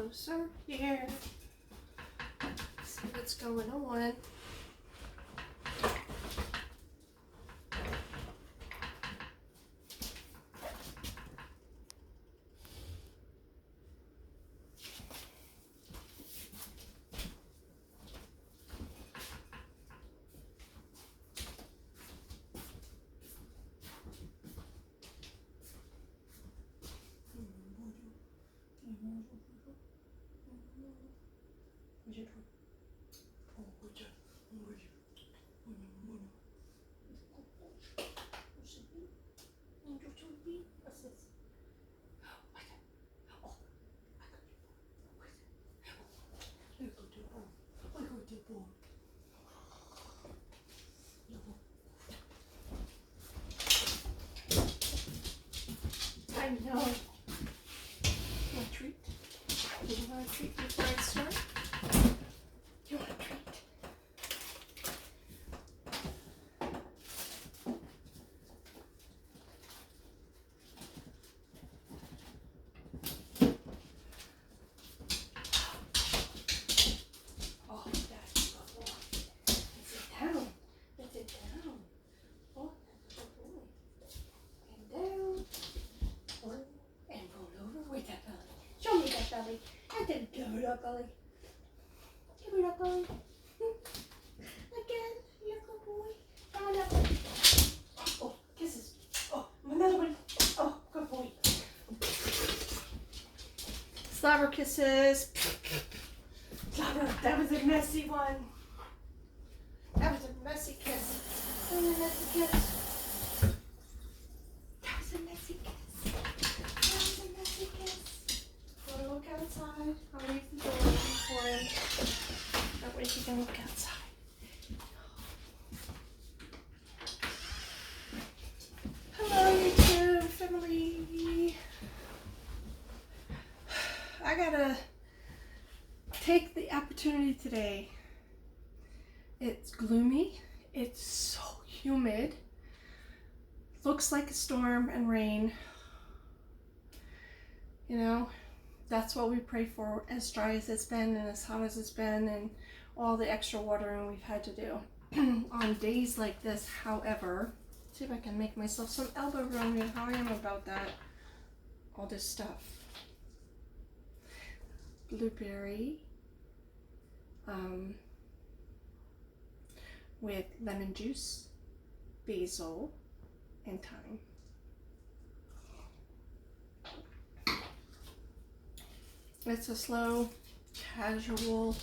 closer here. See what's going on. I know. Want a treat? Do you want a treat before I start? You want a treat? Oh, that's a good boy. Sit down. Sit down. Oh, that's a good boy. And down. Oh, and roll over with that belly. Show me that belly. And then give it up, belly. Give it up, belly. Again, you're a good boy. Down up. Oh, kisses. Oh, another one. Oh, good boy. Slobber kisses. Slobber, that was a messy one. That was a messy kiss. That was a messy kiss. That was a messy kiss. That was a messy kiss. Wanna look outside? I'll leave the door open for him. That way he can look outside. Hello, YouTube family. I gotta take the opportunity today. It's gloomy. It's so humid. Looks like a storm and rain. You know, that's what we pray for, as dry as it's been and as hot as it's been and all the extra watering we've had to do. On days like this, however, see if I can make myself some elbow room. You know how I am about that. All this stuff. Blueberry with lemon juice, basil, and thyme. It's a slow, casual,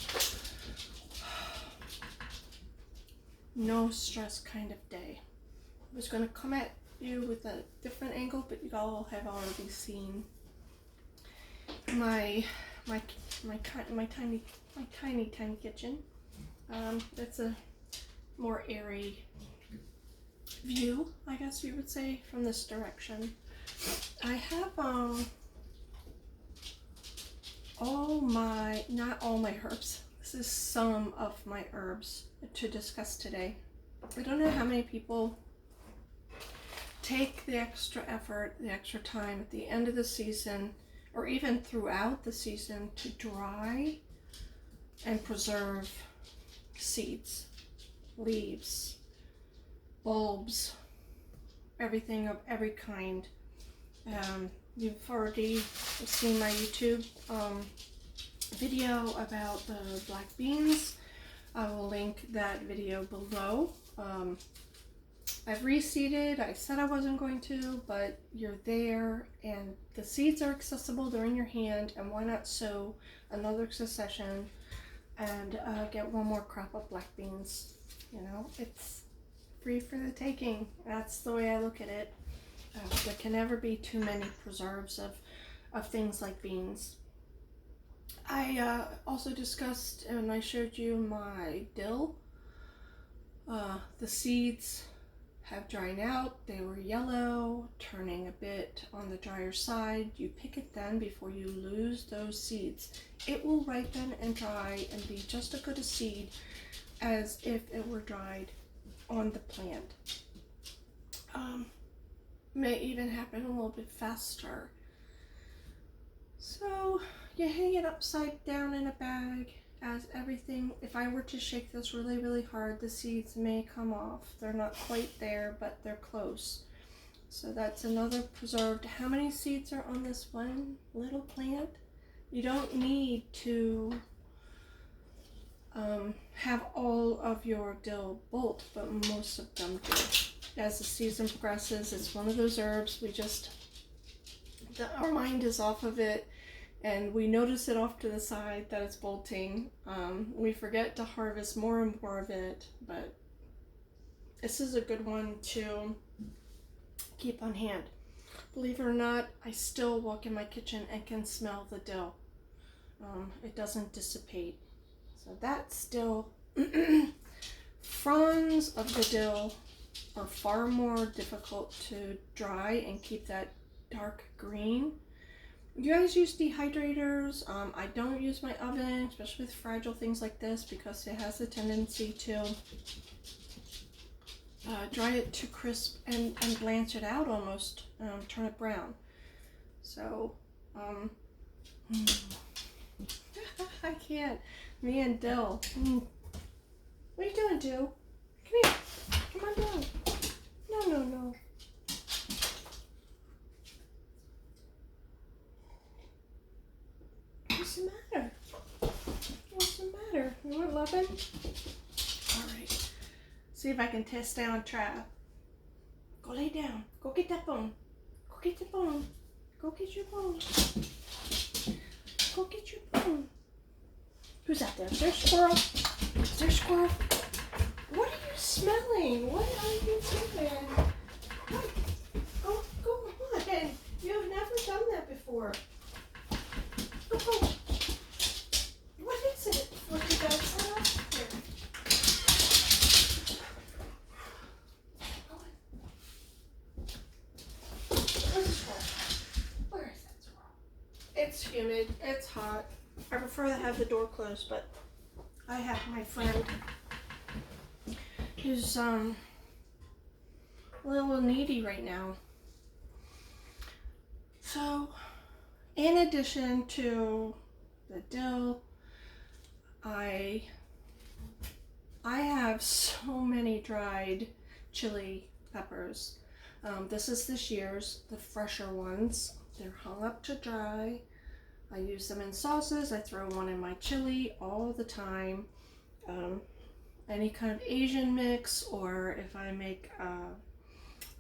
no stress kind of day. I was going to come at you with a different angle, but you all have already seen my tiny kitchen. It's a more airy view, I guess you would say, from this direction. I have not all my herbs. This is some of my herbs to discuss today. I don't know how many people take the extra effort, the extra time at the end of the season, or even throughout the season, to dry and preserve seeds, leaves, bulbs, everything of every kind. You've already seen my YouTube video about the black beans. I will link that video below. I've reseeded. I said I wasn't going to, but you're there and the seeds are accessible. They're in your hand, and why not sow another succession and get one more crop of black beans? You know, it's free for the taking. That's the way I look at it. There can never be too many preserves of things like beans. I also discussed, and I showed you my dill. The seeds have dried out. They were yellow, turning a bit on the drier side. You pick it then before you lose those seeds. It will ripen and dry and be just as good a seed as if it were dried on the plant. May even happen a little bit faster. So you hang it upside down in a bag as everything. If I were to shake this really, really hard, the seeds may come off. They're not quite there, but they're close. So that's another preserved. How many seeds are on this one little plant? You don't need to have all of your dill bolt, but most of them do. As the season progresses, it's one of those herbs our mind is off of it, and we notice it off to the side that it's bolting. We forget to harvest more and more of it, but this is a good one to keep on hand. Believe it or not, I still walk in my kitchen and can smell the dill. It doesn't dissipate. So that's still, fronds of the dill are far more difficult to dry and keep that dark green. You guys use dehydrators. I don't use my oven, especially with fragile things like this, because it has a tendency to dry it to crisp and blanch it out almost, turn it brown. So, I can't. Me and Dill. What are you doing, Dill? Come here. Come on down. No. What's the matter? What's the matter? You want loving? Alright. See if I can test down Trav. Go lay down. Go get that bone. Go get the bone. Go get your bone. Go get your bone. Who's out there? Is there a squirrel? Is there a squirrel? What are you smelling? What are you doing? Go on. You've never done that before. Go. What is it? What you got set up here? Where's the squirrel? Where is that squirrel? It's humid. It's hot. I prefer to have the door closed, but I have my friend who's a little needy right now. So, in addition to the dill, I have so many dried chili peppers. This is this year's, the fresher ones. They're hung up to dry. I use them in sauces. I throw one in my chili all the time. Any kind of Asian mix, or if I make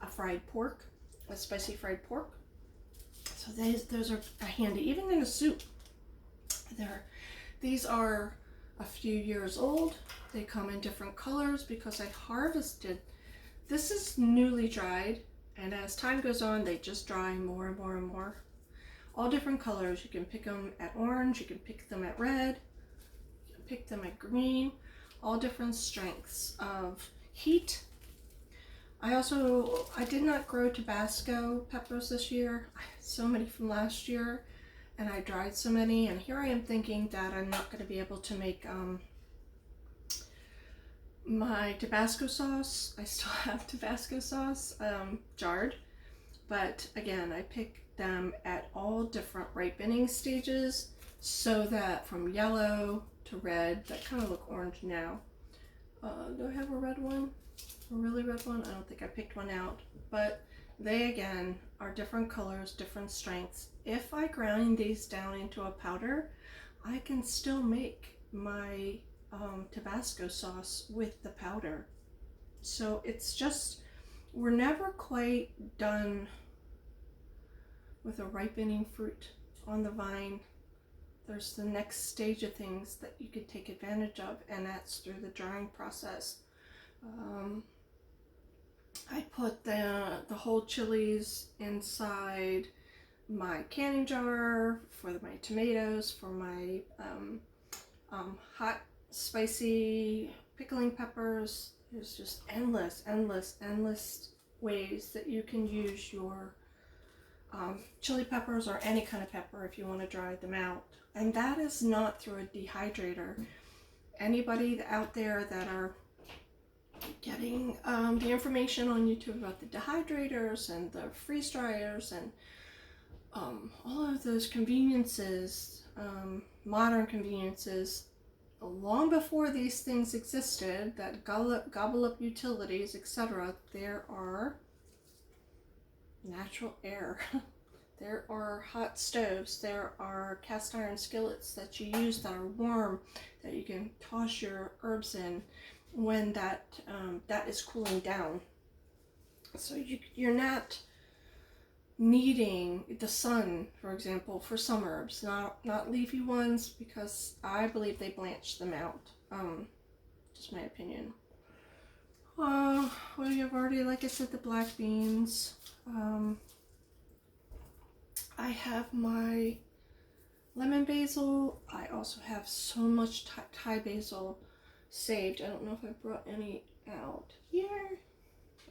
a fried pork, a spicy fried pork. So those are handy, even in a soup. These are a few years old. They come in different colors because I harvested. This is newly dried, and as time goes on, they just dry more and more and more. All different colors. You can pick them at orange, you can pick them at red, you can pick them at green, all different strengths of heat. I did not grow Tabasco peppers this year. I had so many from last year, and I dried so many, and here I am thinking that I'm not going to be able to make my Tabasco sauce. I still have Tabasco sauce jarred, but again, I pick them at all different ripening stages, so that from yellow to red, that kind of look orange now. Do I have a red one? A really red one? I don't think I picked one out, but they again are different colors, different strengths. If I grind these down into a powder, I can still make my Tabasco sauce with the powder. So it's just, we're never quite done with a ripening fruit on the vine. There's the next stage of things that you can take advantage of, and that's through the drying process. I put the whole chilies inside my canning jar for my tomatoes, for my hot, spicy pickling peppers. There's just endless ways that you can use your chili peppers, or any kind of pepper, if you want to dry them out. And that is not through a dehydrator. Anybody out there that are getting the information on YouTube about the dehydrators and the freeze dryers and all of those conveniences, modern conveniences, long before these things existed that gobble up utilities, etc., there are natural air. There are hot stoves, there are cast iron skillets that you use that are warm, that you can toss your herbs in when that is cooling down. So you're not needing the sun, for example, for some herbs, not leafy ones, because I believe they blanch them out. Just my opinion. Well, you've already, like I said, the black beans. I have my lemon basil. I also have so much Thai basil saved. I don't know if I brought any out here.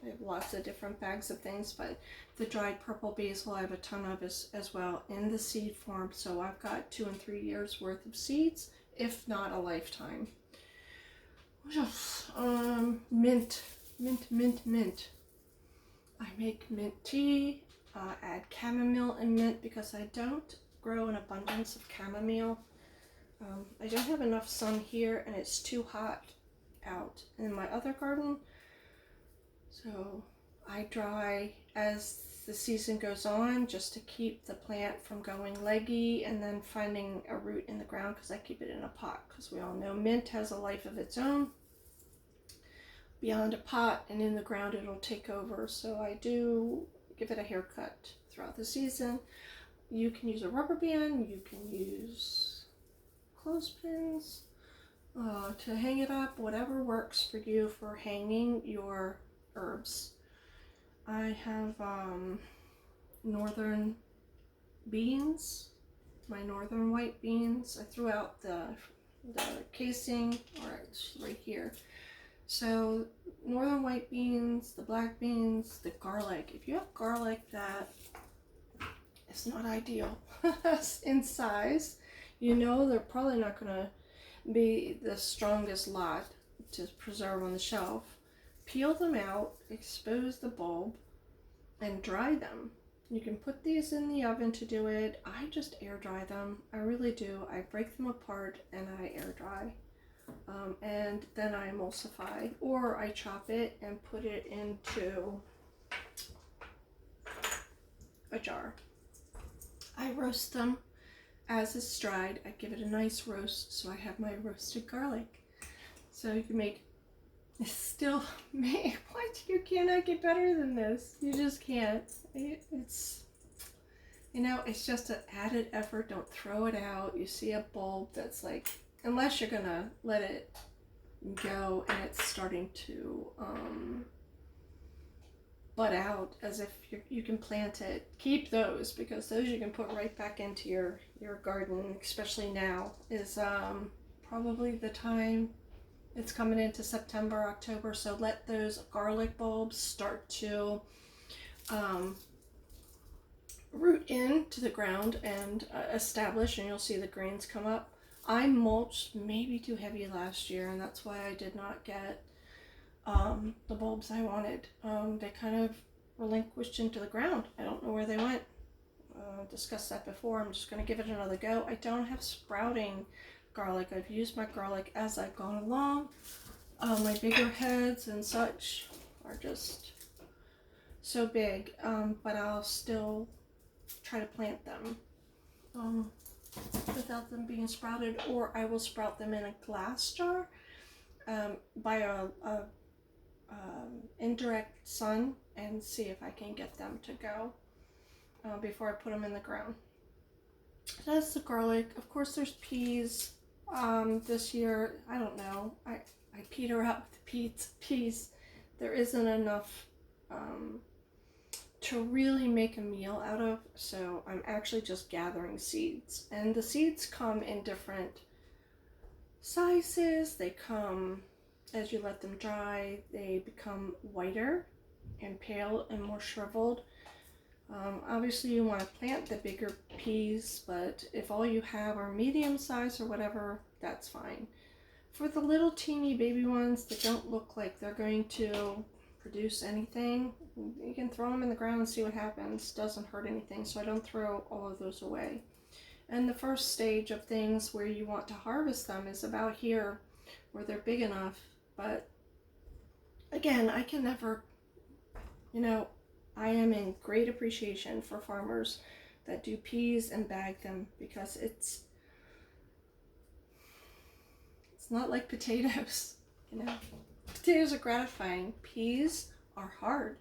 I have lots of different bags of things, but the dried purple basil I have a ton of as well in the seed form. So I've got 2 and 3 years worth of seeds, if not a lifetime. What else? Mint. I make mint tea. Add chamomile and mint because I don't grow an abundance of chamomile. I don't have enough sun here, and it's too hot out in my other garden. So I dry as the season goes on, just to keep the plant from going leggy and then finding a root in the ground, because I keep it in a pot, because we all know mint has a life of its own. Beyond a pot and in the ground it'll take over, so I do give it a haircut throughout the season. You can use a rubber band, you can use clothespins to hang it up, whatever works for you for hanging your herbs. I have northern beans, my northern white beans. I threw out the casing, or it's right here. So northern white beans, the black beans, the garlic. If you have garlic that is not ideal in size, you know they're probably not going to be the strongest lot to preserve on the shelf. Peel them out, expose the bulb, and dry them. You can put these in the oven to do it. I just air dry them. I really do. I break them apart and I air dry. And then I emulsify, or I chop it and put it into a jar. I roast them as it's dried. I give it a nice roast, so I have my roasted garlic. So you can make, still make, what? You cannot get better than this. You just can't. It's, you know, it's just an added effort. Don't throw it out. You see a bulb that's like, unless you're gonna let it go and it's starting to bud out, as if you can plant it. Keep those, because those you can put right back into your garden, especially now is probably the time. It's coming into September, October, so let those garlic bulbs start to root into the ground and establish, and you'll see the greens come up. I mulched maybe too heavy last year, and that's why I did not get the bulbs I wanted. They kind of relinquished into the ground. I don't know where they went. Discussed that before. I'm just going to give it another go. I don't have sprouting garlic. I've used my garlic as I've gone along. My bigger heads and such are just so big, but I'll still try to plant them without them being sprouted, or I will sprout them in a glass jar by a indirect sun and see if I can get them to go before I put them in the ground. So that's the garlic. Of course there's peas. This year, I don't know, I peter out with the peas. There isn't enough to really make a meal out of, so I'm actually just gathering seeds. And the seeds come in different sizes. They come, as you let them dry, they become whiter and pale and more shriveled. Obviously you want to plant the bigger peas, but if all you have are medium size or whatever, that's fine. For the little teeny baby ones that don't look like they're going to produce anything, you can throw them in the ground and see what happens. Doesn't hurt anything, so I don't throw all of those away. And the first stage of things where you want to harvest them is about here, where they're big enough. But again, I can never, you know, I am in great appreciation for farmers that do peas and bag them, because it's not like potatoes, you know. Potatoes are gratifying. Peas are hard,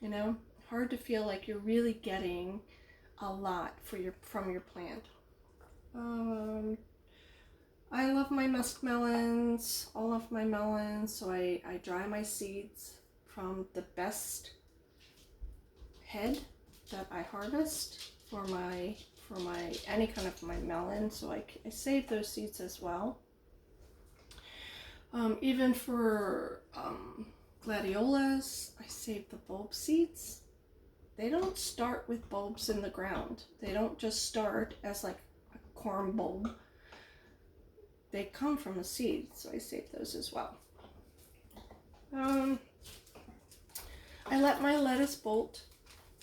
you know, hard to feel like you're really getting a lot from your plant. I love my muskmelons, all of my melons, so I dry my seeds from the best head that I harvest for my any kind of my melon, so I save those seeds as well. Even for gladiolas, I save the bulb seeds. They don't start with bulbs in the ground. They don't just start as like a corn bulb. They come from a seed, so I save those as well. I let my lettuce bolt.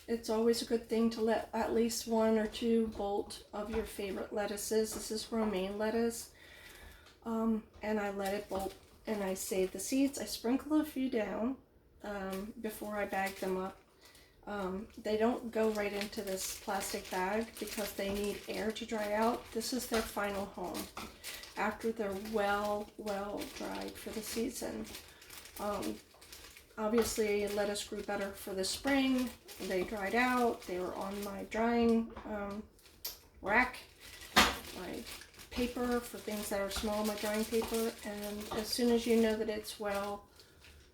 It's always a good thing to let at least 1 or 2 bolt of your favorite lettuces. This is romaine lettuce. And I let it bolt, and I save the seeds. I sprinkle a few down before I bag them up. They don't go right into this plastic bag because they need air to dry out. This is their final home after they're well dried for the season. Obviously, lettuce grew better for the spring. They dried out. They were on my drying rack, my paper for things that are small, my drying paper. And as soon as you know that it's well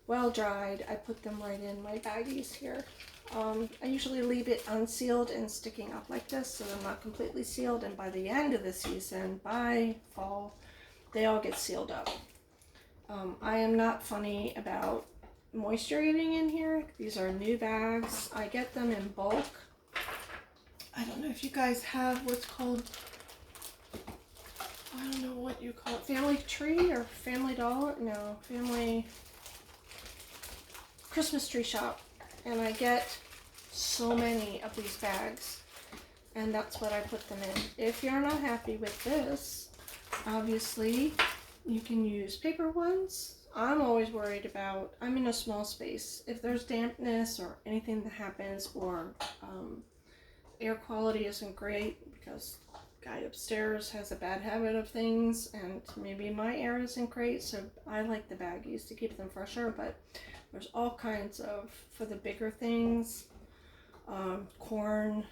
dried, I put them right in my baggies here. I usually leave it unsealed and sticking up like this, so they're not completely sealed. And by the end of the season, by fall, they all get sealed up. I am not funny about moisture getting in here. These are new bags. I get them in bulk. I don't know if you guys have what's called, I don't know what you call it, Family Tree or Family Dollar? No, Family Christmas Tree Shop. And I get so many of these bags, and that's what I put them in. If you're not happy with this, obviously you can use paper ones. I'm always worried about, I'm in a small space, if there's dampness or anything that happens, or air quality isn't great because the guy upstairs has a bad habit of things, and maybe my air isn't great, so I like the baggies to keep them fresher. But there's all kinds of, for the bigger things, corn,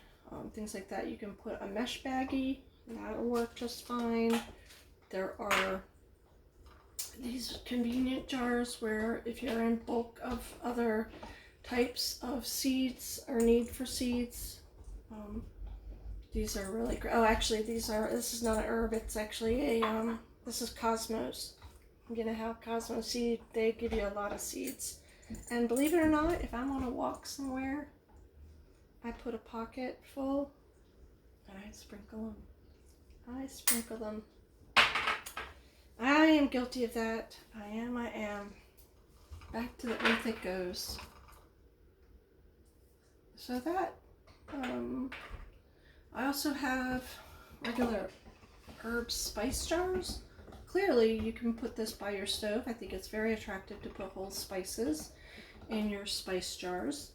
things like that, you can put a mesh baggie, that'll work just fine. There are these convenient jars where if you're in bulk of other types of seeds or need for seeds, these are really great. Oh, actually, this is not an herb, it's actually a, this is Cosmos. You know how Cosmos seed, they give you a lot of seeds. And believe it or not, if I'm on a walk somewhere, I put a pocket full and I sprinkle them. I am guilty of that. I am. Back to the earth it goes. So that, I also have regular herb spice jars. Clearly, you can put this by your stove. I think it's very attractive to put whole spices in your spice jars,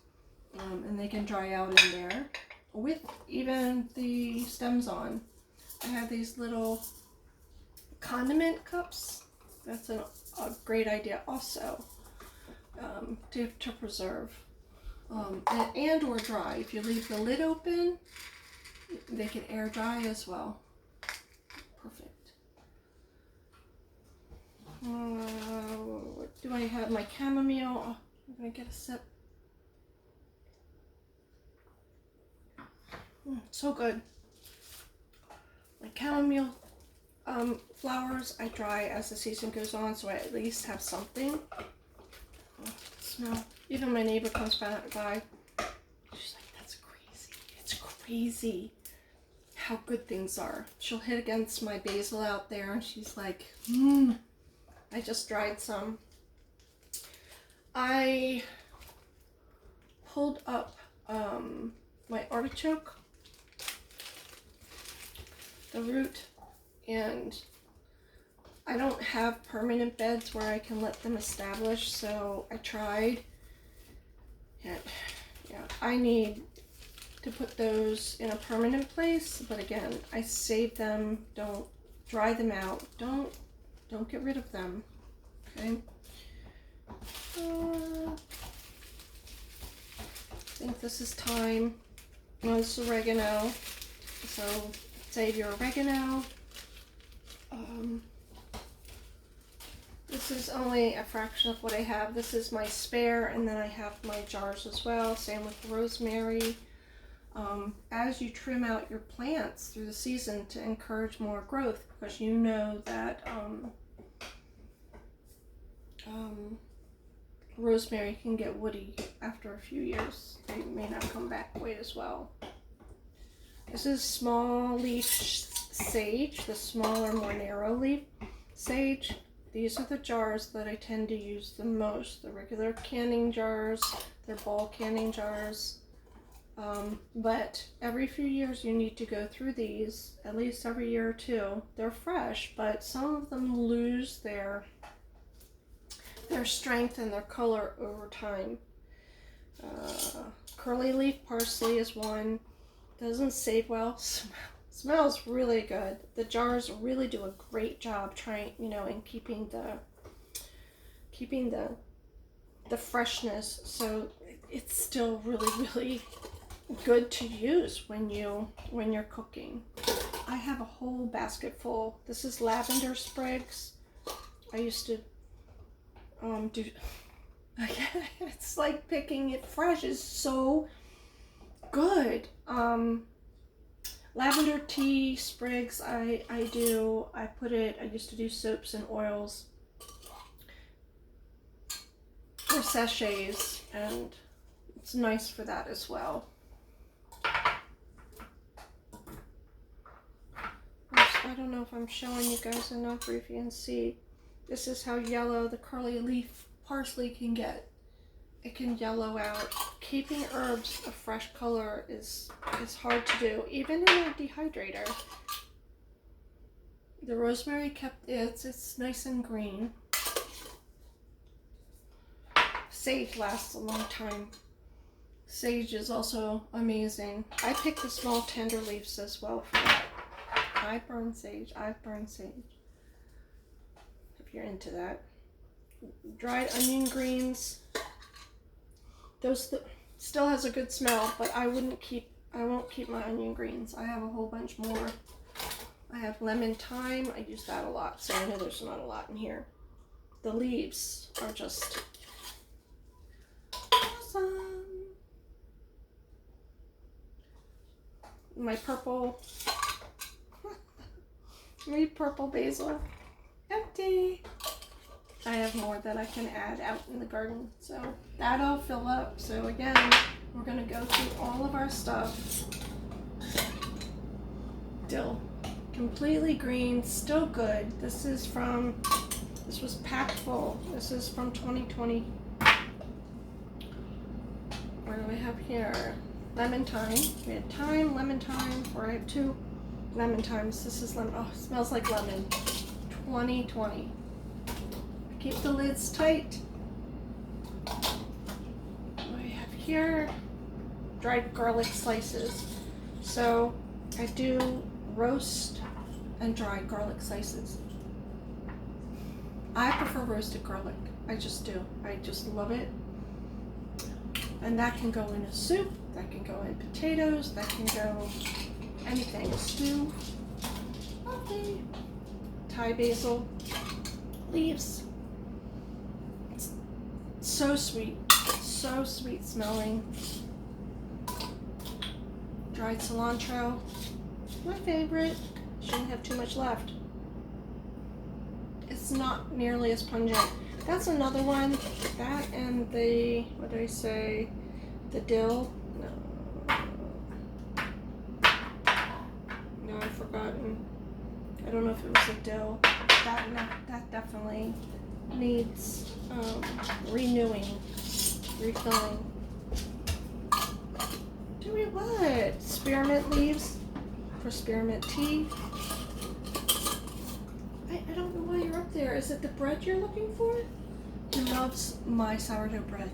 and they can dry out in there with even the stems on. I have these little condiment cups. That's a great idea also, to preserve, and or dry. If you leave the lid open, they can air dry as well. Perfect. What do I have? My chamomile. Oh, I'm gonna get a sip. So good. My chamomile flowers I dry as the season goes on, so I at least have something. Oh, smell. Even my neighbor comes by. She's like, "That's crazy. It's crazy how good things are." She'll hit against my basil out there, and she's like, I just dried some. I pulled up my artichoke. the root, and I don't have permanent beds where I can let them establish, so I tried, and yeah, I need to put those in a permanent place, but again, I save them, don't dry them out, don't get rid of them, okay? I think this is thyme. No, this is oregano, so save your oregano. This is only a fraction of what I have. This is my spare, and then I have my jars as well. Same with rosemary. As you trim out your plants through the season to encourage more growth, because you know that rosemary can get woody after a few years. They may not come back quite as well. This is small leaf sage, the smaller, more narrow leaf sage. These are the jars that I tend to use the most. The regular canning jars, they're ball canning jars. But every few years you need to go through these, at least every year or two. They're fresh, but some of them lose their strength and their color over time. Curly leaf parsley is one. Doesn't save well. Smells really good. The jars really do a great job trying, in keeping the freshness. So it's still really good to use when you're cooking. I have a whole basket full. This is lavender sprigs. I used to do. It's like picking it fresh is so good. Lavender tea sprigs, I used to do soaps and oils or sachets, and it's nice for that as well. I don't know if I'm showing you guys enough or if you can see. This is how yellow the curly leaf parsley can get. It can yellow out. Keeping herbs a fresh color is hard to do, even in a dehydrator. The rosemary kept it's nice and green. Sage lasts a long time. Sage is also amazing. I pick the small tender leaves as well for that. I've burned sage. If you're into that. Dried onion greens. Those still has a good smell, but I won't keep my onion greens. I have a whole bunch more. I have lemon thyme. I use that a lot, so I know there's not a lot in here. The leaves are just awesome. My purple basil, empty. I have more that I can add out in the garden, so that'll fill up. So again, we're gonna go through all of our stuff. Dill, completely green, still good. This was packed full. This is from 2020. What do we have here? Lemon thyme. We had thyme, lemon thyme, or I have two lemon thymes. This is lemon. Oh, it smells like lemon. 2020. Keep the lids tight. What do we have here? Dried garlic slices. So I do roast and dried garlic slices. I prefer roasted garlic. I just do. I just love it. And that can go in a soup. That can go in potatoes. That can go anything. Stew. Lovely. Thai basil leaves. So sweet smelling. Dried cilantro, my favorite. Shouldn't have too much left. It's not nearly as pungent. That's another one. That and the, what did I say? The dill. No, I've forgotten. I don't know if it was a dill. That definitely needs renewing, refilling. Do we what? Spearmint leaves for spearmint tea. there. Is it the bread you're looking for? He loves my sourdough bread.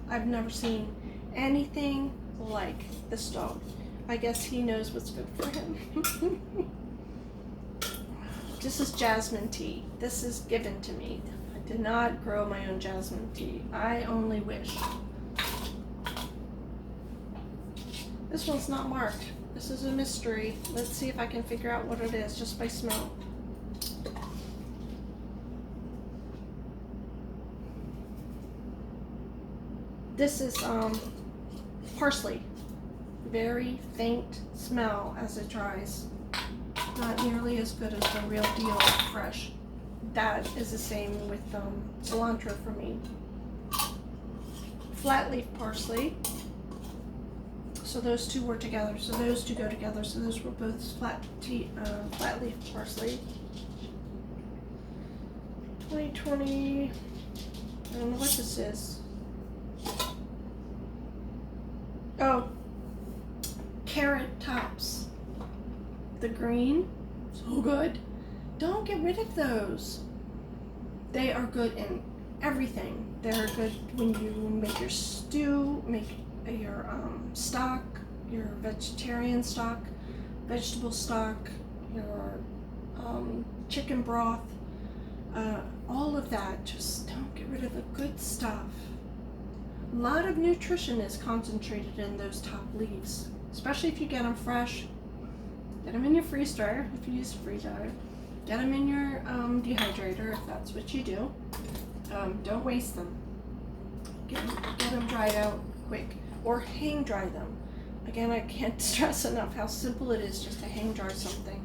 I've never seen anything like this dog. I guess he knows what's good for him. This is jasmine tea. This is given to me. I did not grow my own jasmine tea. I only wish. This one's not marked. This is a mystery. Let's see if I can figure out what it is just by smell. This is parsley. Very faint smell as it dries. Not nearly as good as the real deal fresh. That is the same with cilantro for me. Flat leaf parsley. So those two were together. So those two go together. So those were both flat leaf parsley. 2020. I don't know what this is. Oh, carrot tops. The green, so good. Don't get rid of those. They are good in everything. They're good when you make your stew, make your stock, your vegetarian stock, vegetable stock, your chicken broth, all of that. Just don't get rid of the good stuff. A lot of nutrition is concentrated in those top leaves, especially if you get them fresh. Get them in your freeze dryer if you use a freeze dryer. Get them in your dehydrator if that's what you do. Don't waste them. Get them dried out quick, or hang dry them. Again, I can't stress enough how simple it is just to hang dry something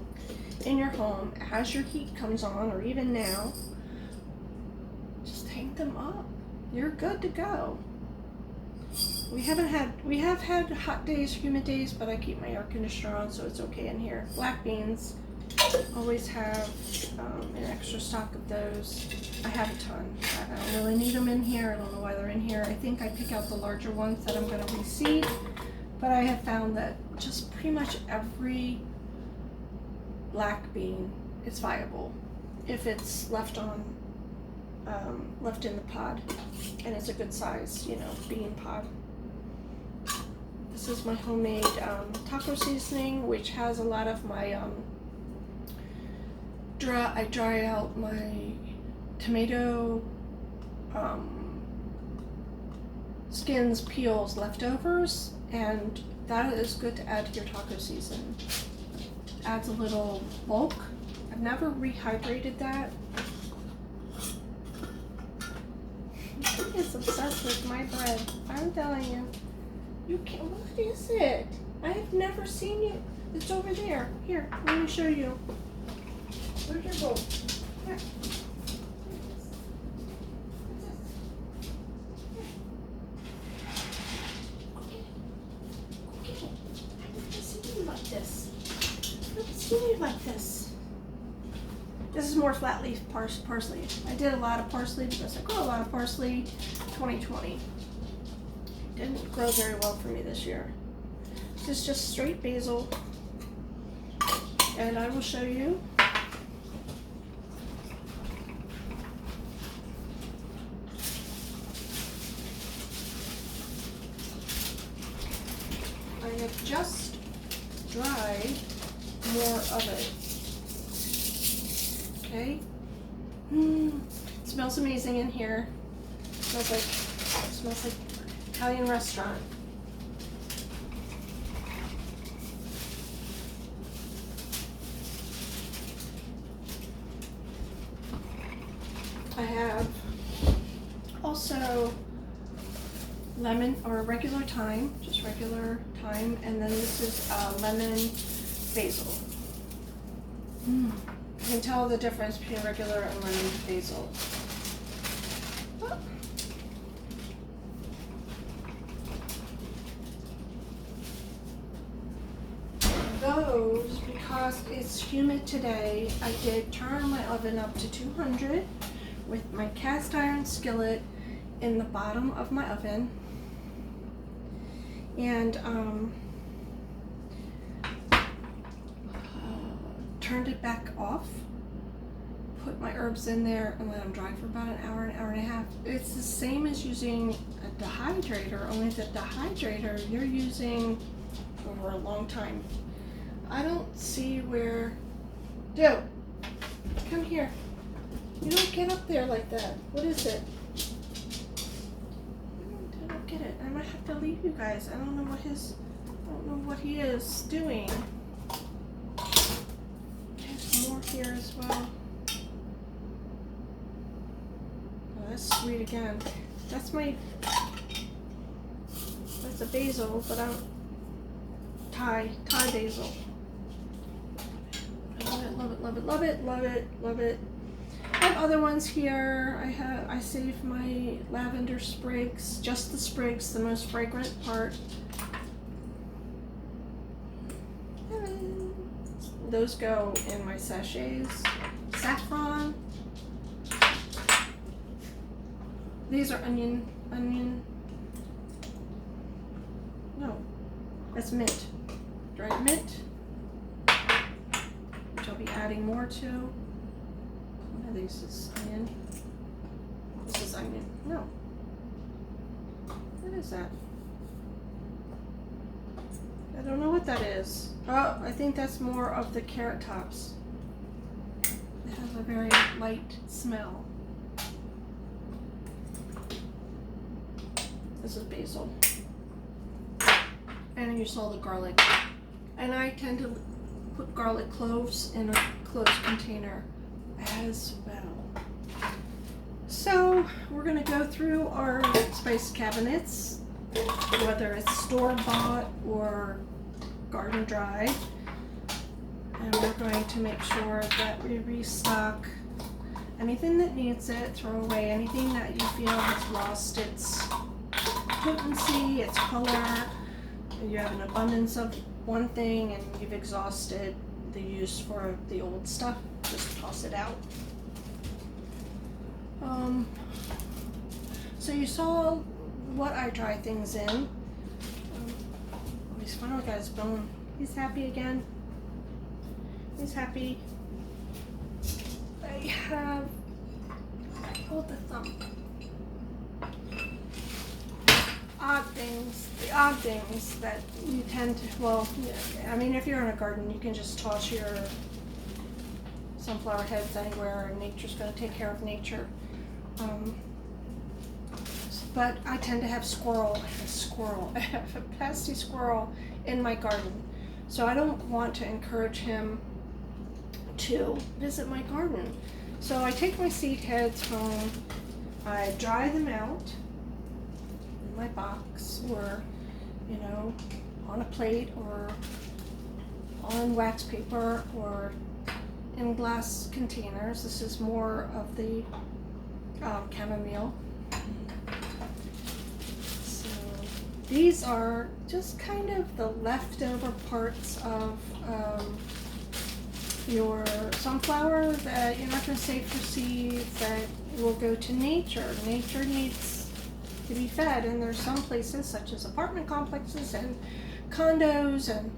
in your home as your heat comes on, or even now. Just hang them up. You're good to go. We have had hot days, humid days, but I keep my air conditioner on, so it's okay in here. Black beans, always have an extra stock of those. I have a ton. I don't really need them in here. I don't know why they're in here. I think I pick out the larger ones that I'm going to reseed, but I have found that just pretty much every black bean is viable if it's left in the pod, and it's a good size, bean pod. This is my homemade taco seasoning, which has a lot of my I dry out my tomato skins, peels, leftovers, and that is good to add to your taco season. Adds a little bulk. I've never rehydrated that. He is obsessed with my bread. I'm telling you. You can't. What is it? I have never seen you. It's over there. Here, let me show you. Where's your bowl? Here. Like this. This is more flat leaf parsley. I did a lot of parsley because I grow a lot of parsley. 2020 didn't grow very well for me this year. This is just straight basil, and I will show you. I have just dried more of it. Okay. It smells amazing in here. It smells like Italian restaurant. I have also lemon, or regular thyme, just regular thyme, and then this is lemon basil. You can tell the difference between regular and lemon basil. Oh. Those, because it's humid today, I did turn my oven up to 200 with my cast iron skillet in the bottom of my oven, and turned it back off, put my herbs in there and let them dry for about an hour and a half. It's the same as using a dehydrator, only the dehydrator you're using over a long time. I don't see where... Joe, come here. You don't get up there like that. What is it? I don't get it. I might have to leave you guys. I don't know what he is doing. There's more here as well. Oh, that's sweet again. That's a basil, but I'm Thai basil. I love it, love it, love it, love it, love it, love it. I have other ones here. I saved my lavender sprigs, just the sprigs, the most fragrant part. Those go in my sachets. Saffron. These are onion. No, that's mint. Dried mint, which I'll be adding more to. One of these is onion. This is onion. No. What is that? I don't know what that is. Oh, I think that's more of the carrot tops. It has a very light smell. This is basil. And you saw the garlic. And I tend to put garlic cloves in a closed container as well. So we're going to go through our spice cabinets, whether it's store-bought or garden dried, and we're going to make sure that we restock anything that needs it, throw away anything that you feel has lost its potency, its color. You have an abundance of one thing and you've exhausted the use for the old stuff, just toss it out. So you saw what I dry things in. He's finally got his bone. He's happy again. He's happy. I have, hold the thumb. The odd things that you tend to, well, I mean, if you're in a garden, you can just toss your sunflower heads anywhere and nature's going to take care of nature. But I tend to have I have a pesky squirrel in my garden. So I don't want to encourage him to visit my garden. So I take my seed heads home, I dry them out in my box or, you know, on a plate or on wax paper or in glass containers. This is more of the chamomile. So these are just kind of the leftover parts of your sunflower that you're not going to save for seeds, that will go to nature. Nature needs to be fed, and there's some places such as apartment complexes and condos and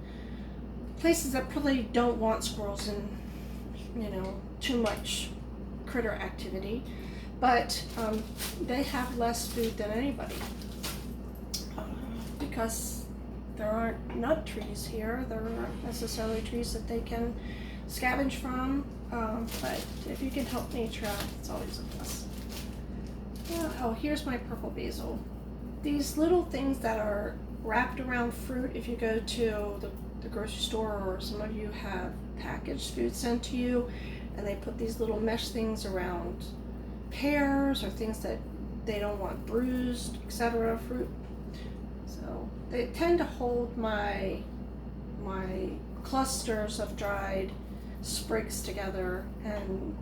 places that probably don't want squirrels and, you know, too much critter activity, but they have less food than anybody because there aren't nut trees here. There aren't necessarily trees that they can scavenge from, but if you can help nature out, it's always a plus. Oh, here's my purple basil. These little things that are wrapped around fruit, if you go to the grocery store, or some of you have packaged food sent to you and they put these little mesh things around pears or things that they don't want bruised, etc. fruit. So they tend to hold my clusters of dried sprigs together and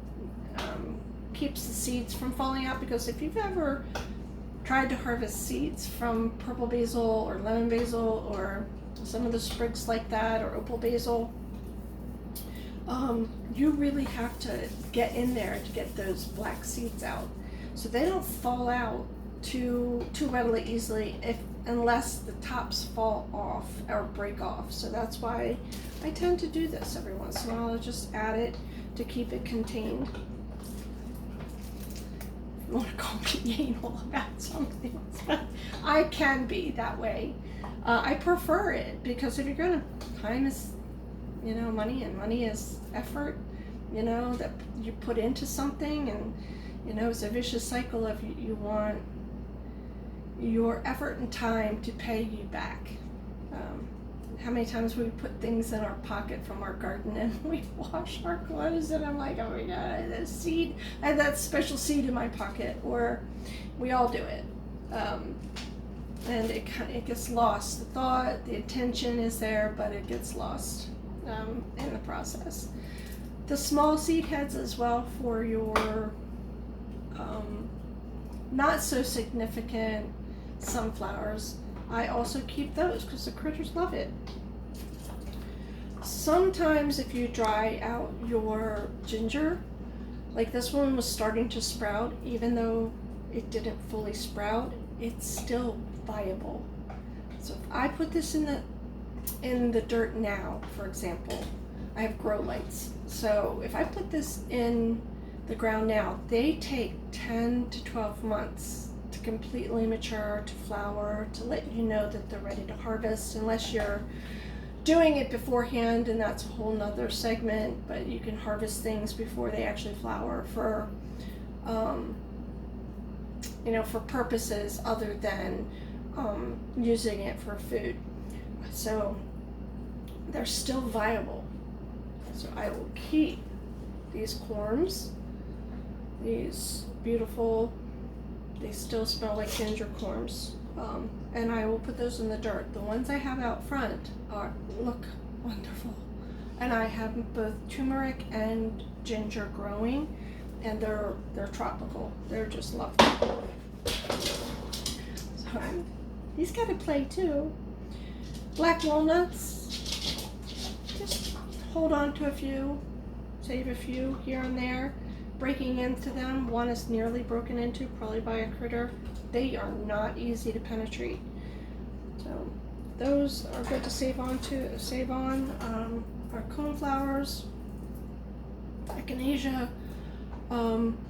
keeps the seeds from falling out, because if you've ever tried to harvest seeds from purple basil or lemon basil or some of the sprigs like that, or opal basil, you really have to get in there to get those black seeds out, so they don't fall out too readily easily unless the tops fall off or break off. So that's why I tend to do this every once in a while. I just add it to keep it contained. want to call me anal about something, but I can be that way. I prefer it because if you're gonna, time is, money, and money is effort, that you put into something, and it's a vicious cycle of you want your effort and time to pay you back. How many times we put things in our pocket from our garden and we wash our clothes, and I'm like, oh my god, I had a seed, I had that special seed in my pocket, or we all do it. And it gets lost. The thought, the intention is there, but it gets lost in the process. The small seed heads as well for your not so significant sunflowers, I also keep those because the critters love it. Sometimes if you dry out your ginger, like this one was starting to sprout, even though it didn't fully sprout, it's still viable. So if I put this in the dirt now, for example, I have grow lights. So if I put this in the ground now, they take 10 to 12 months to completely mature, to flower, to let you know that they're ready to harvest, unless you're doing it beforehand, and that's a whole nother segment, but you can harvest things before they actually flower for for purposes other than using it for food. So they're still viable. So I will keep these corms, these beautiful, they still smell like ginger corms, and I will put those in the dirt. The ones I have out front look wonderful, and I have both turmeric and ginger growing, and they're tropical. They're just lovely. So he's got to play too. Black walnuts, just hold on to a few, save a few here and there. Breaking into them, one is nearly broken into, probably by a critter. They are not easy to penetrate. So those are good to save on. Our coneflowers, echinacea,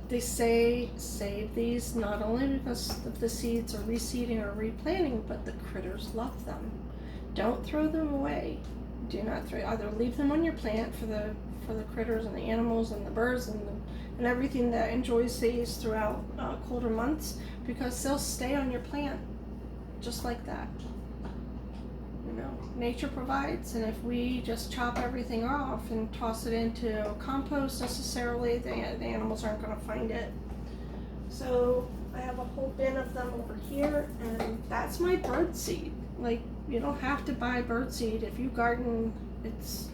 they say save these not only because the seeds are reseeding or replanting, but the critters love them. Don't throw them away. Do not throw. Either leave them on your plant for the critters and the animals and the birds and everything that enjoys these throughout colder months, because they'll stay on your plant just like that. Nature provides, and if we just chop everything off and toss it into compost necessarily, the animals aren't going to find it. So I have a whole bin of them over here, and that's my bird seed. Like, you don't have to buy bird seed. If you garden, it's,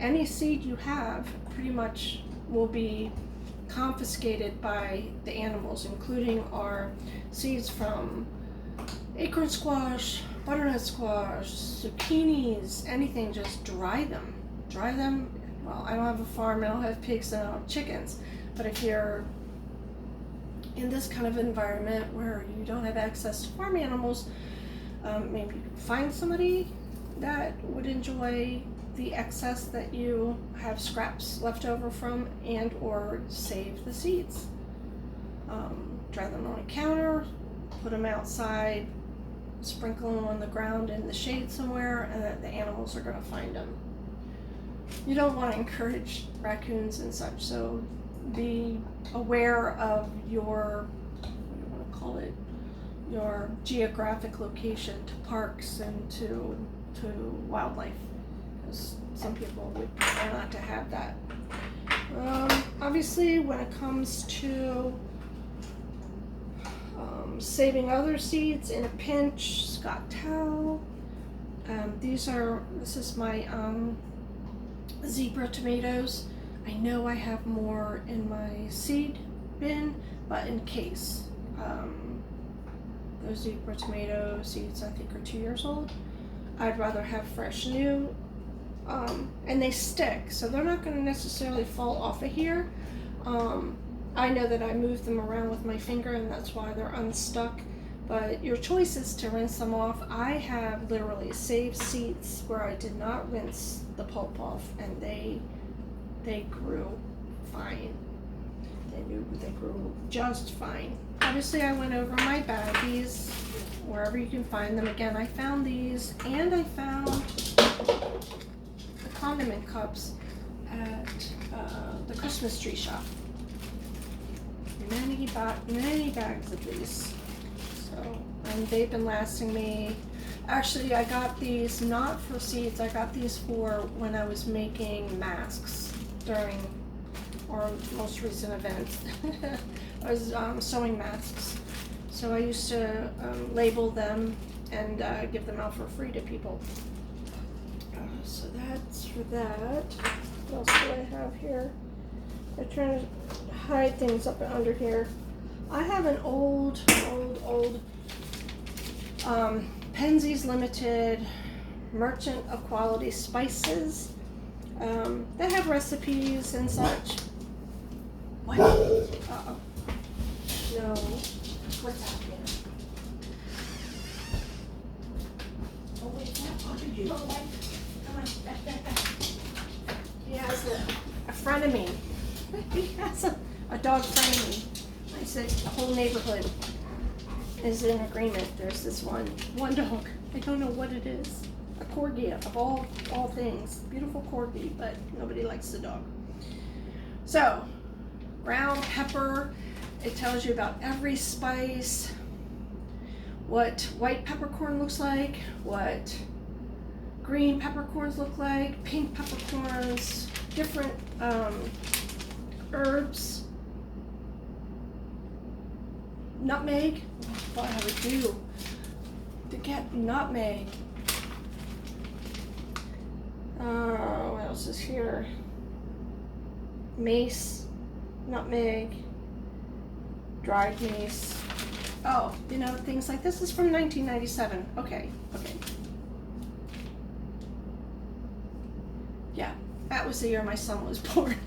any seed you have pretty much will be confiscated by the animals, including our seeds from acorn squash, butternut squash, zucchinis, anything. Just dry them. Well, I don't have a farm, I don't have pigs, and I don't have chickens, but if you're in this kind of environment where you don't have access to farm animals, maybe find somebody that would enjoy the excess that you have scraps left over from, and or save the seeds. Dry them on a counter, put them outside, sprinkle them on the ground in the shade somewhere, and the animals are going to find them. You don't want to encourage raccoons and such, so be aware of your, what do you want to call it, your geographic location to parks and to wildlife, because some people would prefer not to have that. Obviously, when it comes to saving other seeds in a pinch, Scott Towel. This is my zebra tomatoes. I know I have more in my seed bin, but in case, those zebra tomato seeds I think are 2 years old. I'd rather have fresh new, and they stick, so they're not going to necessarily fall off of here. I know that I move them around with my finger, and that's why they're unstuck, but your choice is to rinse them off. I have literally saved seeds where I did not rinse the pulp off, and they grew fine. They grew just fine. Obviously, I went over my baggies, wherever you can find them. Again, I found these, and I found the condiment cups at the Christmas tree shop. Many bags of these. So, and they've been lasting me. Actually, I got these not for seeds. I got these for when I was making masks during our most recent events. I was sewing masks. So I used to label them and give them out for free to people. So that's for that. What else do I have here? I'm trying to hide things up under here. I have an old Penzeys Limited Merchant of Quality Spices. They have recipes and such. What? Uh-oh. No. What's happening? Oh, wait, what did you? Oh, wait. Come on, back. He has a frenemy. He has a dog frenemy. I said the whole neighborhood is in agreement. There's this one dog. I don't know what it is. A corgi of all things. Beautiful corgi, but nobody likes the dog. So, ground pepper. It tells you about every spice, what white peppercorn looks like, what green peppercorns look like, pink peppercorns, different herbs, nutmeg. What I would do to get nutmeg. What else is here? Mace, nutmeg, dried mace. Oh, you know, things like this is from 1997. Okay. Yeah, that was the year my son was born.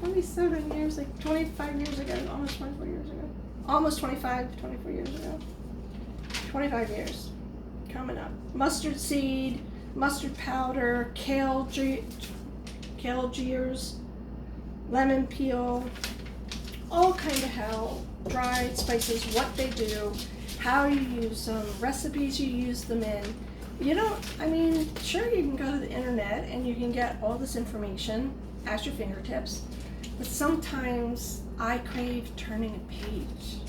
27 years, like 25 years ago, almost 24 years ago. Almost 24 years ago. 25 years coming up. Mustard seed, mustard powder, kale jeers, lemon peel, all kind of how dried spices, what they do, how you use them, recipes you use them in. You don't, I mean, sure, you can go to the internet and you can get all this information at your fingertips, but sometimes I crave turning a page.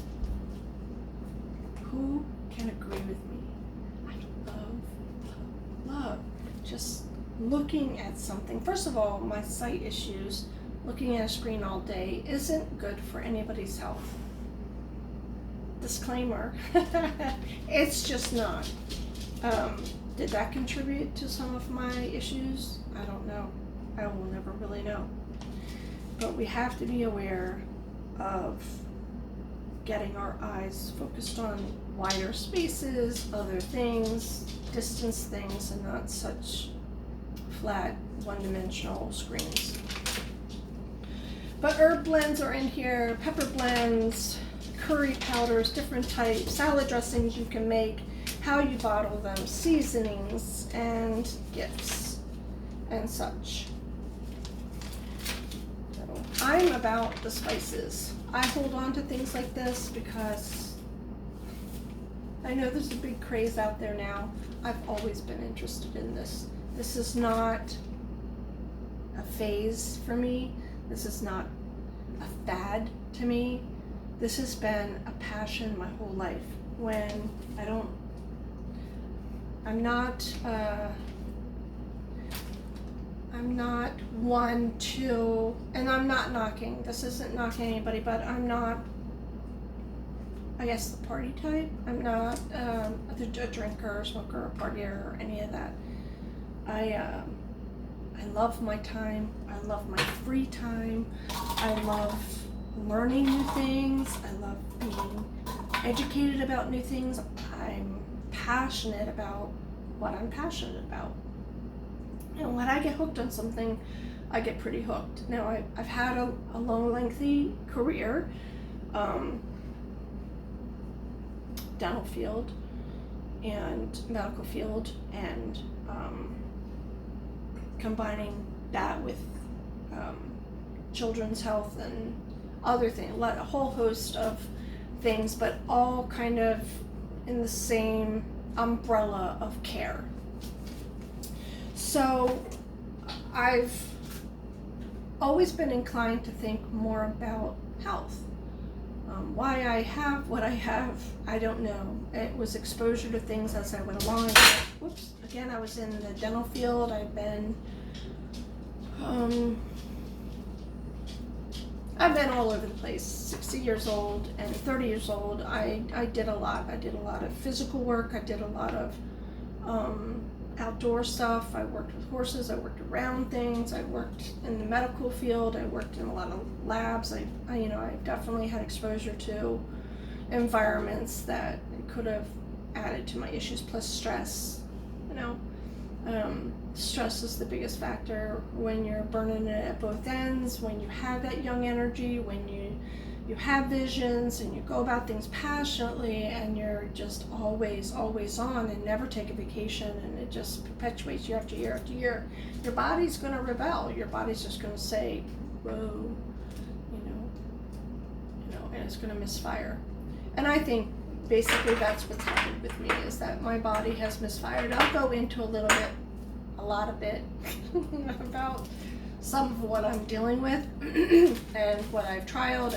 Who can agree with me? I love just looking at something. First of all, my sight issues, looking at a screen all day isn't good for anybody's health. Disclaimer, it's just not. Did that contribute to some of my issues? I don't know. I will never really know. But we have to be aware of getting our eyes focused on wider spaces, other things, distance things, and not such flat, one-dimensional screens. But herb blends are in here, pepper blends, curry powders, different types, salad dressings you can make, how you bottle them, seasonings, and gifts, and such. So I'm about the spices. I hold on to things like this because I know there's a big craze out there now. I've always been interested in this. This is not a phase for me. This is not a fad to me. This has been a passion my whole life. When I'm not one to, and I'm not knocking, this isn't knocking anybody, but I'm not, I guess, the party type. I'm not a drinker or smoker or partier or any of that. I love my time. I love my free time. I love learning new things. I love being educated about new things. I'm passionate about what I'm passionate about. And when I get hooked on something, I get pretty hooked. Now, I've had a long, lengthy career, dental field and medical field, and combining that with children's health and other things, a whole host of things, but all kind of in the same umbrella of care. So I've always been inclined to think more about health. Why I have what I have, I don't know. It was exposure to things as I went along. Again, I was in the dental field. I've been all over the place. 60 years old and 30 years old. I did a lot. I did a lot of physical work. I did a lot of outdoor stuff. I worked with horses. I worked around things. I worked in the medical field. I worked in a lot of labs. I definitely had exposure to environments that could have added to my issues, plus stress. Stress is the biggest factor when you're burning it at both ends, when you have that young energy, when you have visions and you go about things passionately and you're just always on and never take a vacation, and it just perpetuates year after year after year. Your body's going to rebel. Your body's just going to say, whoa, and it's going to misfire. And I think basically that's what's happened with me, is that my body has misfired. I'll go into a lot of it about some of what I'm dealing with and what I've trialed.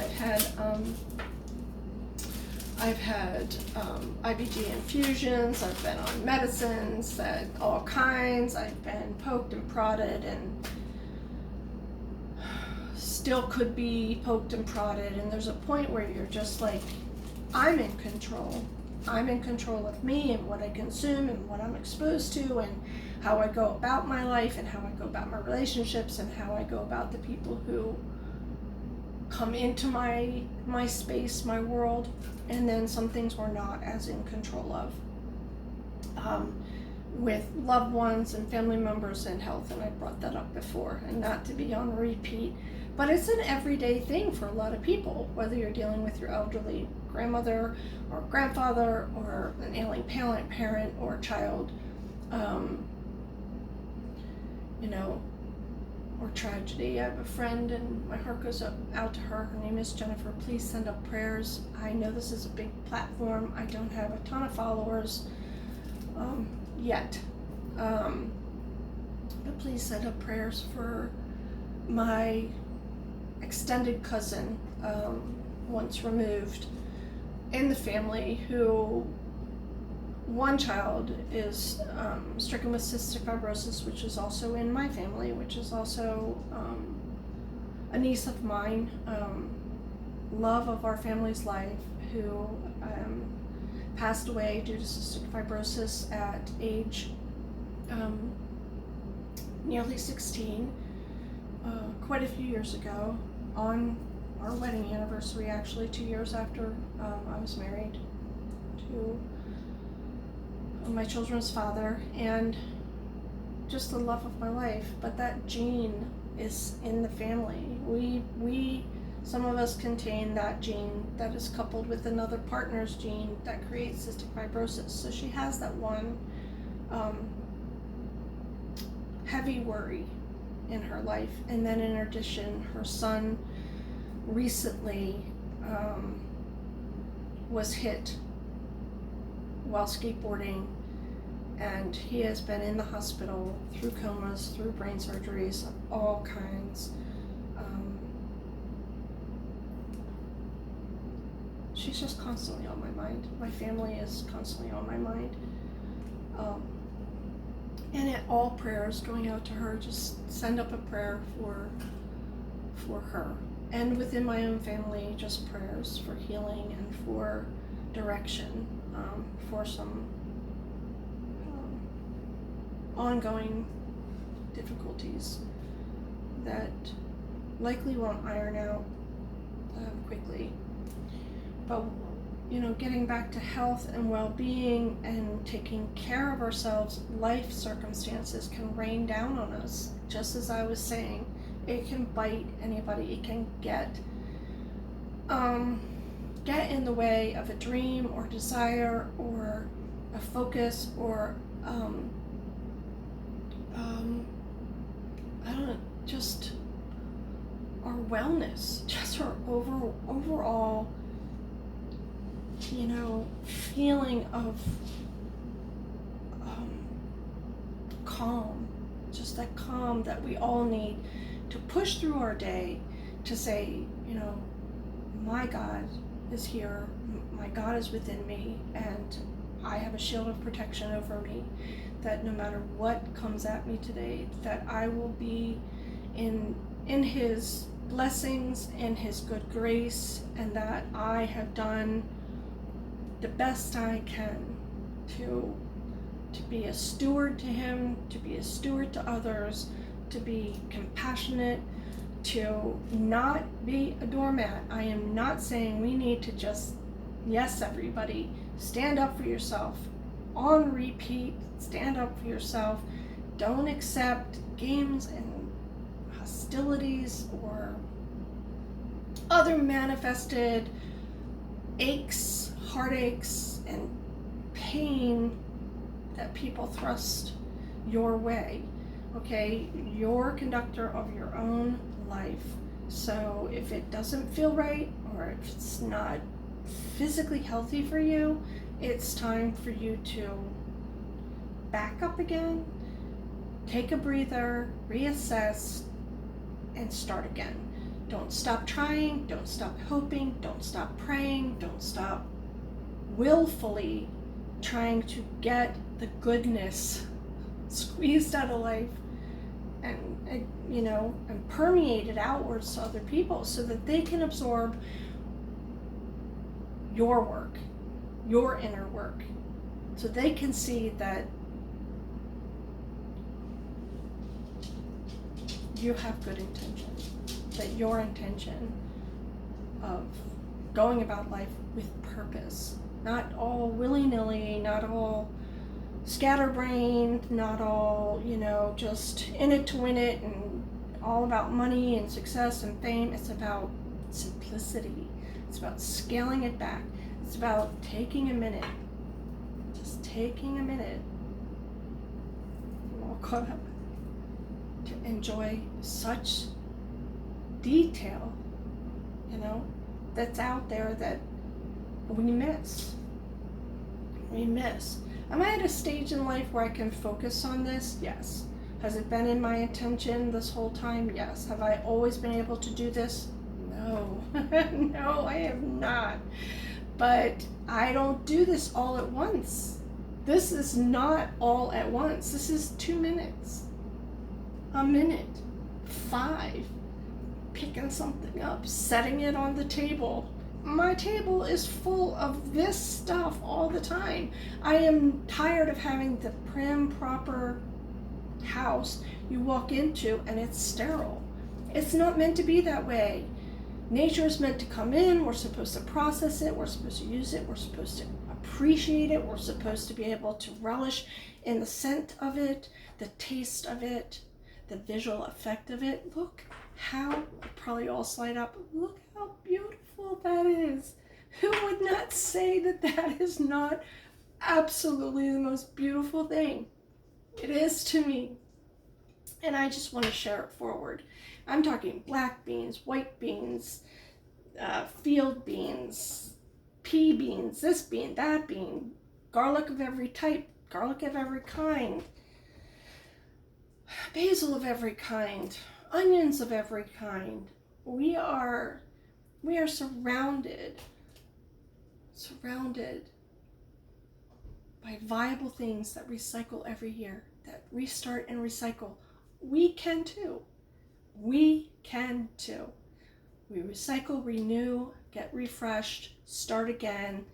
I've had IBG infusions. I've been on medicines, all kinds. I've been poked and prodded, and still could be poked and prodded. And there's a point where you're just like, I'm in control. I'm in control of me and what I consume and what I'm exposed to and how I go about my life and how I go about my relationships and how I go about the people who come into my space, my world. And then some things we're not as in control of, with loved ones and family members and health. And I brought that up before, and not to be on repeat, but it's an everyday thing for a lot of people, whether you're dealing with your elderly grandmother or grandfather or an ailing parent or child, or tragedy. I have a friend, and my heart goes out to her. Her name is Jennifer. Please send up prayers. I know this is a big platform. I don't have a ton of followers yet, but please send up prayers for my extended cousin, once removed in the family, who one child is stricken with cystic fibrosis, which is also in my family, which is also a niece of mine, love of our family's life, who passed away due to cystic fibrosis at age nearly 16, quite a few years ago, on our wedding anniversary, actually 2 years after I was married to my children's father, and just the love of my life. But that gene is in the family. Some of us contain that gene that is coupled with another partner's gene that creates cystic fibrosis. So she has that one heavy worry in her life. And then in addition, her son recently was hit while skateboarding, and he has been in the hospital through comas, through brain surgeries of all kinds. She's just constantly on my mind. My family is constantly on my mind. And at all prayers going out to her, just send up a prayer for her. And within my own family, just prayers for healing and for direction, for some ongoing difficulties that likely won't iron out quickly. But getting back to health and well-being and taking care of ourselves, life circumstances can rain down on us. Just as I was saying, it can bite anybody. It can get in the way of a dream or desire or a focus or I don't know, just our wellness, just our overall, feeling of calm, just that calm that we all need to push through our day, to say, my God is here, my God is within me, and I have a shield of protection over me, that no matter what comes at me today, that I will be in His blessings and His good grace, and that I have done the best I can to be a steward to Him, to be a steward to others, to be compassionate, to not be a doormat. I am not saying we need to just, yes, everybody, stand up for yourself. On repeat, stand up for yourself. Don't accept games and hostilities or other manifested aches, heartaches, and pain that people thrust your way. Okay, you're a conductor of your own life. So if it doesn't feel right, or if it's not physically healthy for you, it's time for you to back up again, take a breather, reassess, and start again. Don't stop trying, don't stop hoping, don't stop praying, don't stop willfully trying to get the goodness squeezed out of life and permeate it outwards to other people so that they can absorb your work, your inner work, so they can see that you have good intention, that your intention of going about life with purpose, not all willy-nilly, not all scatterbrained, not all, just in it to win it and all about money and success and fame. It's about simplicity. It's about scaling it back. It's about taking a minute, just taking a minute, I'm all caught up, to enjoy such detail, that's out there that we miss. Am I at a stage in life where I can focus on this? Yes. Has it been in my intention this whole time? Yes. Have I always been able to do this? No. No, I have not. But I don't do this all at once. This is not all at once. This is 2 minutes, a minute, 5, picking something up, setting it on the table. My table is full of this stuff all the time. I am tired of having the prim, proper house you walk into and it's sterile. It's not meant to be that way. Nature is meant to come in. We're supposed to process it. We're supposed to use it. We're supposed to appreciate it. We're supposed to be able to relish in the scent of it, the taste of it, the visual effect of it. Look how, probably all slide up, look how beautiful that is. Who would not say that that is not absolutely the most beautiful thing? It is to me. And I just want to share it forward. I'm talking black beans, white beans, field beans, pea beans, this bean, that bean, garlic of every type, garlic of every kind, basil of every kind, onions of every kind. We are surrounded by viable things that recycle every year, that restart and recycle. We can too. We can too. We recycle, renew, get refreshed, start again,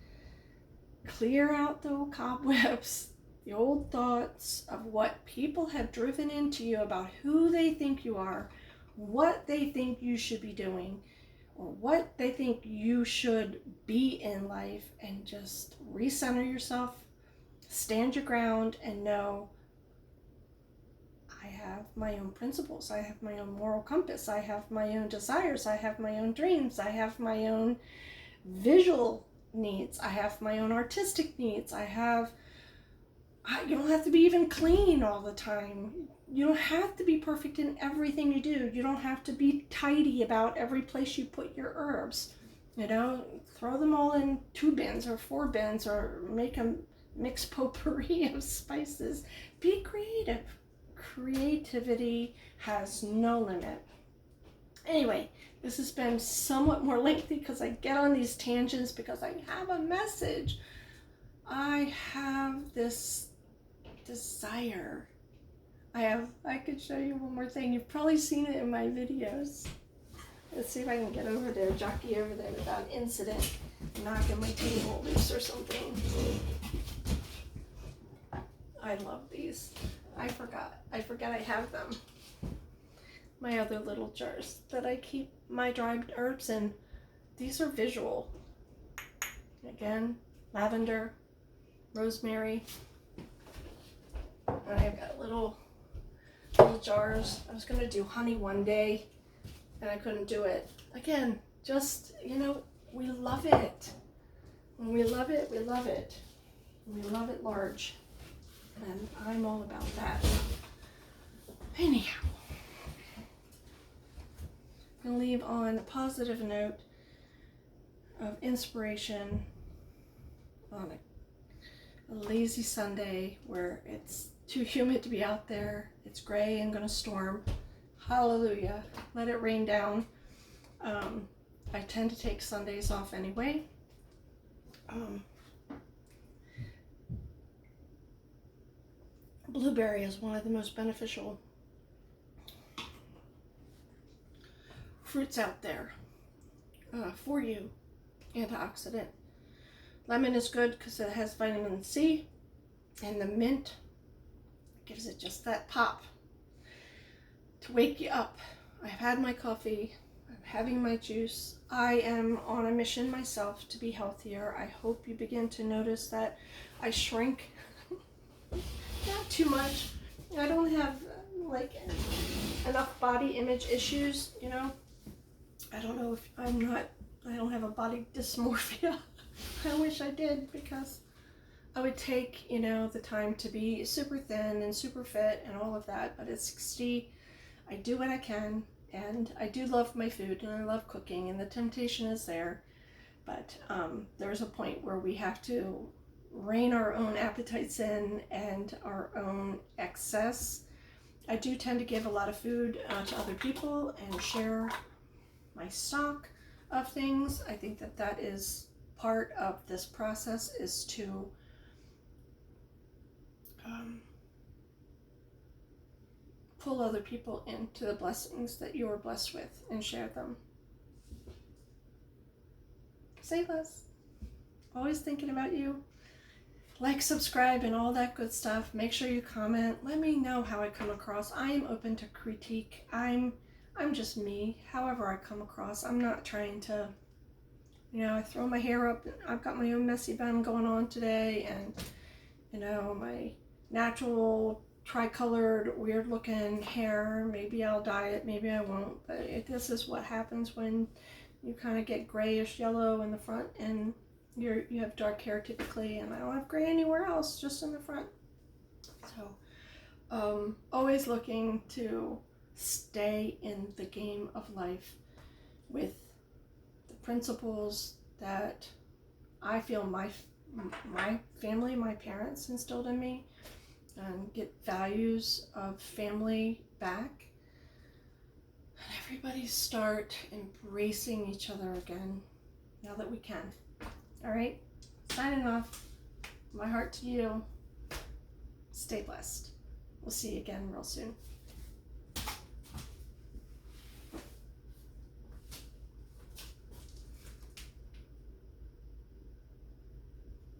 clear out the old cobwebs, the old thoughts of what people have driven into you about who they think you are, what they think you should be doing, or what they think you should be in life, and just recenter yourself, stand your ground, and know I have my own principles, I have my own moral compass, I have my own desires, I have my own dreams, I have my own visual needs, I have my own artistic needs, I have You don't have to be even clean all the time. You don't have to be perfect in everything you do. You don't have to be tidy about every place you put your herbs. You know, throw them all in 2 bins or 4 bins, or make a mixed potpourri of spices. Be creative. Creativity has no limit. Anyway, this has been somewhat more lengthy because I get on these tangents because I have a message. I have this desire. I could show you one more thing. You've probably seen it in my videos. Let's see if I can get over there, jockey over there without incident, knocking my table loose or something. I love these. I forgot I have them. My other little jars that I keep my dried herbs in. These are visual. Again, lavender, rosemary. And I've got little jars. I was gonna do honey one day and I couldn't do it. Again, just, you know, we love it. When we love it, we love it. We love it large. And I'm all about that. Anyhow, I'm gonna leave on a positive note of inspiration on a lazy Sunday where it's too humid to be out there. It's gray and gonna storm. Hallelujah. Let it rain down. I tend to take Sundays off anyway. Blueberry is one of the most beneficial fruits out there for you. Antioxidant. Lemon is good because it has vitamin C, and the mint gives it just that pop to wake you up. I've had my coffee, I'm having my juice. I am on a mission myself to be healthier. I hope you begin to notice that I shrink. Not too much. I don't have like enough body image issues, you know. I don't know if I don't have a body dysmorphia. I wish I did, because I would take, you know, the time to be super thin and super fit and all of that. But at 60, I do what I can, and I do love my food, and I love cooking, and the temptation is there. But there's a point where we have to rein our own appetites in and our own excess. I do tend to give a lot of food to other people and share my stock of things. I think that that is part of this process, is to pull other people into the blessings that you are blessed with and share them. Say less. Always thinking about you. Like, subscribe, and all that good stuff. Make sure you comment. Let me know how I come across. I am open to critique. I'm just me, however I come across. I'm not trying to, you know, I throw my hair up. I've got my own messy bun going on today, and, you know, my natural tricolored weird looking hair. Maybe I'll dye it, maybe I won't, but this is what happens when you kind of get grayish yellow in the front, and you have dark hair typically, and I don't have gray anywhere else, just in the front. So always looking to stay in the game of life with the principles that I feel my family, my parents instilled in me, and get values of family back. And everybody start embracing each other again now that we can. All right, signing off. My heart to you. Stay blessed. We'll see you again real soon.